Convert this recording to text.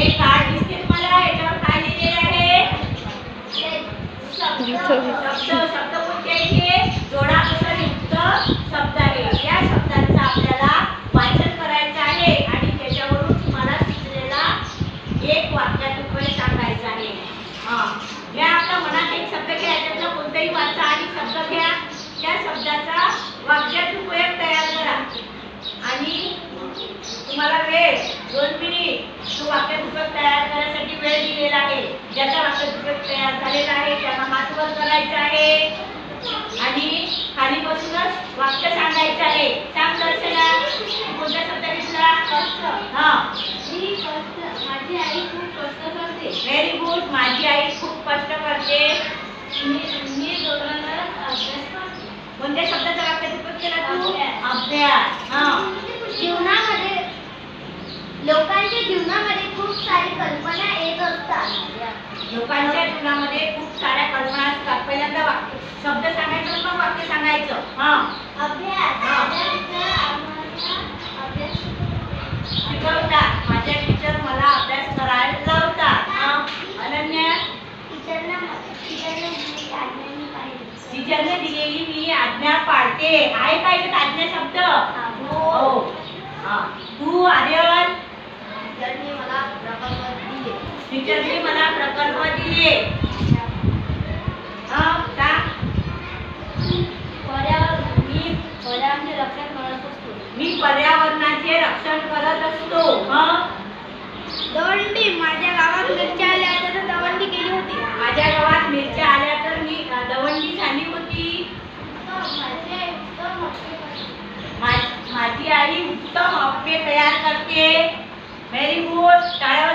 हे कार्ड दिसते तुम्हाला, याच्यावर काय लिहिलेले आहे? शब्द कोणते आहे? जोडाक्षर युक्त शब्द आहे. या शब्दांचा आपल्याला वाचन करायचं आहे आणि त्याच्यावरून तुम्हाला सुचलेला एक वाक्यातून सांगायचं आहे. घ्या आपल्या मनात एक शब्द घ्या, त्यातला कोणताही वाचा आणि शब्द घ्या. त्या शब्दाचा वाक्यात उपयोग तयार करा आणि तुम्हाला वेळ 2 मिनिट तो वाक्यात उपयोग तयार करण्यासाठी वेळ दिलेला आहे. ज्याचा वाक्यात उपयोग तयार झालेला आहे त्याला हात वर करायचा आहे आणि खाली बसूनच वाक्य सांगायचं आहे. सांग दर्शना, कोणत्या शब्द घेतला? माझी आई खूप कष्ट करते. Very good. माझी आई खूप कष्ट करते. मी दोघांना अभ्यास करते. कोणत्या शब्दाचा वाक्यात उपयोग केला तू? अभ्यास. जीवनामध्ये लोकांच्या जीवनामध्ये खूप सारी कल्पना येत असतात. लोकांच्या जीवनामध्ये खूप साऱ्या कल्पना असतात. पहिल्यांदा वाक्य शब्द सांगायचं मग वाक्य सांगायचं. शिकवतात. माझ्या टीचर मला अभ्यास करायला लावतात. अनन्या, टीचरने दिलेली मी आज्ञा पाळते. आहे पाहिजे आज्ञा शब्द? हो. तू आर्यन, टीचरने मला प्रकल्प दिले. मी पर्यावरणाचे रक्षण करत असतो. दवंडी, माझ्या गावात मिरच्या आल्या तर दवंडी केली होती. माझ्या गावात मिरच्या आल्या तर मी दवंडी झाली होती. माझी आई उत्तम अप्पे तयार करते. Very good. टाळ्या